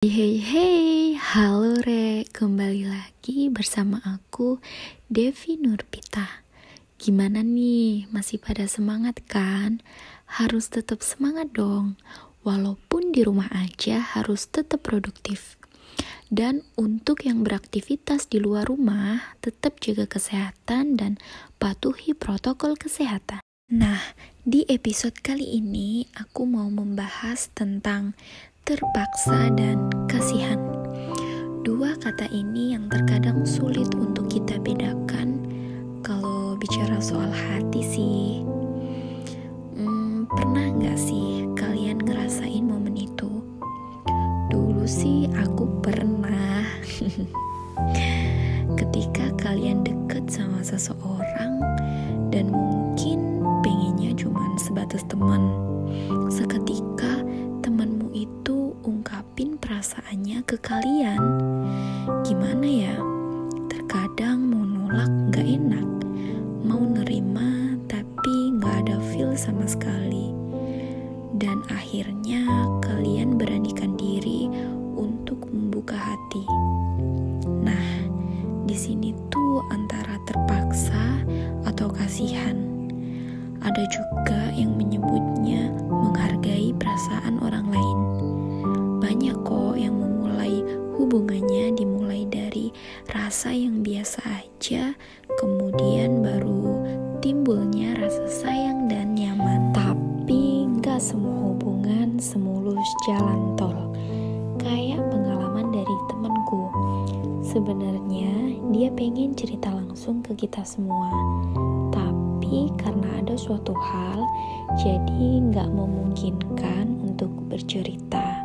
Hey, halo Re, kembali lagi bersama aku, Devi Nurpita. Gimana nih, masih pada semangat kan? Harus tetap semangat dong, walaupun di rumah aja harus tetap produktif. Dan untuk yang beraktivitas di luar rumah, tetap jaga kesehatan dan patuhi protokol kesehatan. Nah, di episode kali ini aku mau membahas tentang terpaksa dan kasihan. Dua kata ini yang terkadang sulit untuk kita bedakan kalau bicara soal hati sih. Pernah gak sih kalian ngerasain momen itu? Dulu sih aku pernah. Ketika kalian deket sama seseorang dan mungkin pengennya cuman sebatas teman, seketika temanmu itu ungkapin perasaannya ke kalian. Gimana ya? Terkadang mau nolak gak enak, mau nerima tapi gak ada feel sama sekali. Dan akhirnya kalian beranikan diri untuk membuka hati. Nah, di sini tuh antara terpaksa atau kasihan. Ada juga yang menyebutnya menghargai perasaan orang lain. Banyak kok yang memulai hubungannya dimulai dari rasa yang biasa aja, kemudian baru timbulnya rasa sayang dan nyaman. Tapi gak semua hubungan semulus jalan tol. Kayak pengalaman dari temenku. Sebenarnya dia pengen cerita langsung ke kita semua, tapi karena ada suatu hal, jadi gak memungkinkan untuk bercerita.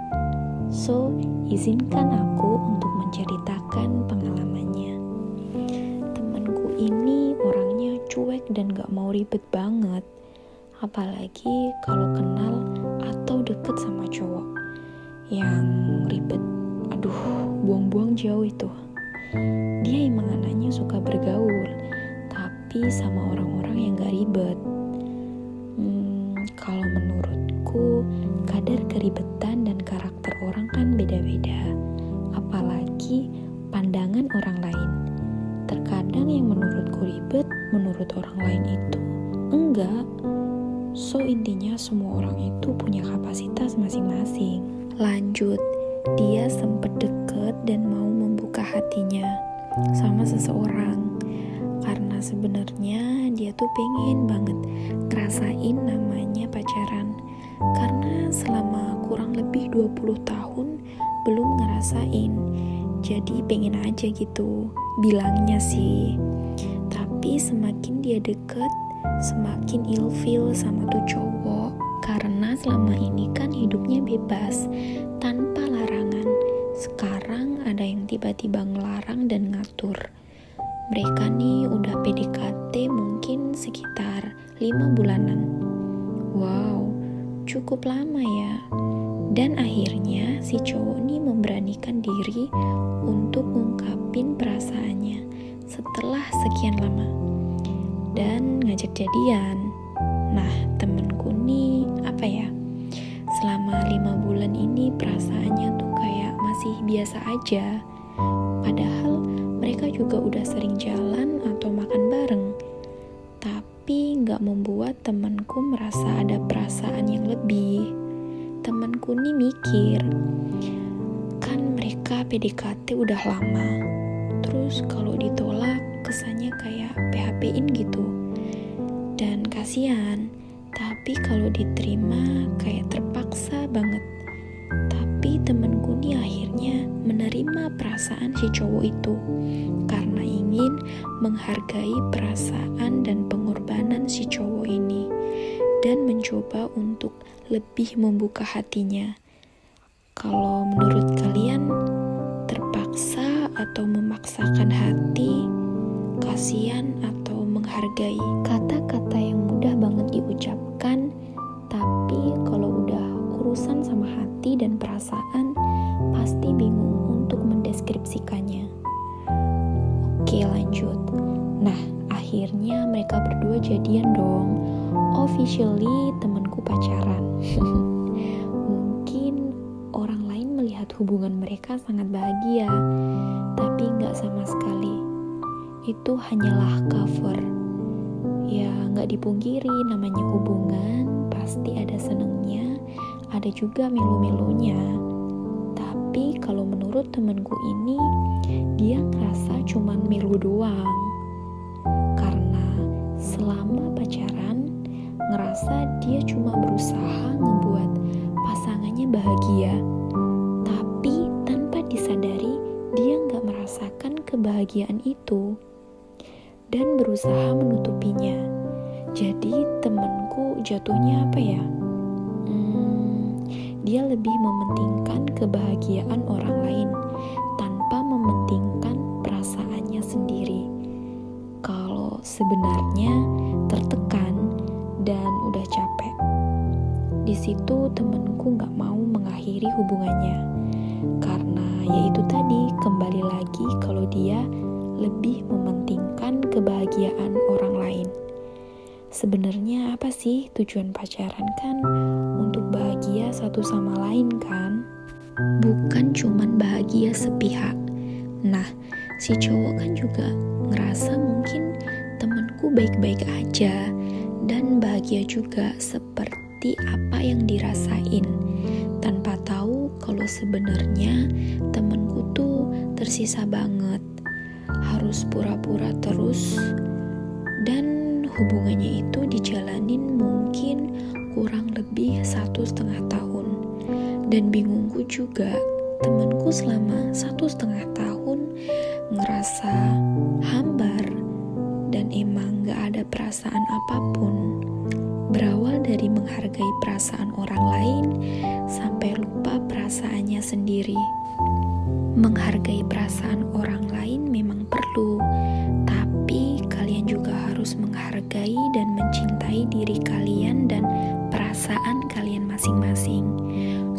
So, izinkan aku untuk menceritakan pengalamannya. Temanku ini orangnya cuek dan gak mau ribet banget. Apalagi kalau kenal atau deket sama cowok. Yang ribet, buang-buang jauh itu. Dia emang anaknya suka bergaul, tapi sama orang-orang yang gak ribet. Kalau menurutku, kadar keribetan dan karakter orang kan beda-beda. Apalagi pandangan orang lain. Terkadang yang menurutku ribet, menurut orang lain itu enggak. So intinya semua orang itu punya kapasitas masing-masing. Lanjut, dia sempet deket dan mau membuka hatinya sama seseorang. Karena sebenarnya dia tuh pengen banget ngerasain namanya pacaran. Karena selama kurang lebih 20 tahun belum ngerasain. Jadi pengen aja gitu, bilangnya sih. Tapi semakin dia deket, semakin ilfeel sama tuh cowok. Karena selama ini kan hidupnya bebas, tanpa larangan. Sekarang ada yang tiba-tiba ngelarang dan ngatur. Mereka nih udah PDKT mungkin sekitar 5 bulanan. Wow, cukup lama ya. Dan akhirnya si cowok nih memberanikan diri untuk ngungkapin perasaannya setelah sekian lama. Dan ngajak jadian. Nah, temenku nih selama 5 bulan ini perasaannya tuh kayak masih biasa aja. Padahal mereka juga udah sering jalan atau makan bareng. Tapi gak membuat temanku merasa ada perasaan yang lebih. Temanku nih mikir, kan mereka PDKT udah lama. Terus kalau ditolak kesannya kayak PHP-in gitu. Dan kasihan, tapi kalau diterima kayak terpaksa banget. Tapi temenku nih akhirnya menerima perasaan si cowok itu karena ingin menghargai perasaan dan pengorbanan si cowok ini dan mencoba untuk lebih membuka hatinya. Kalau menurut kalian, terpaksa atau memaksakan hati, kasihan atau menghargai? Kata-kata yang mudah banget diucapkan, tapi kalau udah urusan sama hati dan perasaan, pasti bingung untuk mendeskripsikannya. Oke, lanjut. Nah, akhirnya mereka berdua jadian dong. Officially temanku pacaran. Mungkin orang lain melihat hubungan mereka sangat bahagia, tapi nggak sama sekali. Itu hanyalah cover. Ya nggak dipungkiri, namanya hubungan pasti ada senengnya, ada juga melu-melunya. Tapi kalau menurut temenku ini, dia ngerasa cuman melu doang. Karena selama pacaran, ngerasa dia cuma berusaha ngebuat pasangannya bahagia. Tapi tanpa disadari, dia nggak merasakan kebahagiaan itu dan berusaha menutupinya. Jadi temanku jatuhnya apa ya? Dia lebih mementingkan kebahagiaan orang lain tanpa mementingkan perasaannya sendiri. Kalau sebenarnya tertekan dan udah capek. Di situ temanku nggak mau mengakhiri hubungannya. Karena yaitu tadi, kembali lagi kalau dia lebih mementingkan kebahagiaan orang lain. Sebenarnya apa sih tujuan pacaran? Kan untuk bahagia satu sama lain kan? Bukan cuman bahagia sepihak. Nah, si cowok kan juga ngerasa mungkin temanku baik-baik aja dan bahagia juga seperti apa yang dirasain, tanpa tahu kalau sebenarnya temanku tuh tersisa banget, harus pura-pura terus, dan hubungannya itu dijalanin mungkin kurang lebih 1,5 tahun. Dan bingungku juga, temanku selama 1,5 tahun ngerasa hambar dan emang gak ada perasaan apapun. Berawal dari menghargai perasaan orang lain sampai lupa perasaannya sendiri. Menghargai perasaan orang lain memang perlu, tapi kalian juga harus menghargai dan mencintai diri kalian dan perasaan kalian masing-masing.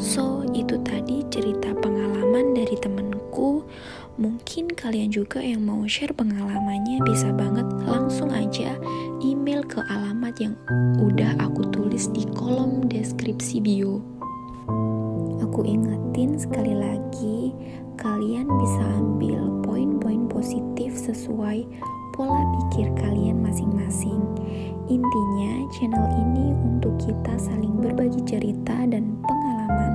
So, itu tadi cerita pengalaman dari temenku. Mungkin kalian juga yang mau share pengalamannya bisa banget langsung aja email ke alamat yang udah aku tulis di kolom deskripsi bio. Aku ingetin sekali lagi, kalian bisa ambil poin-poin positif sesuai pola pikir kalian masing-masing. Intinya channel ini untuk kita saling berbagi cerita dan pengalaman.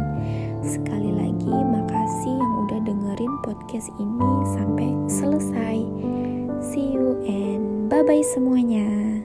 Sekali lagi makasih yang udah dengerin podcast ini sampai selesai. See you and bye-bye semuanya.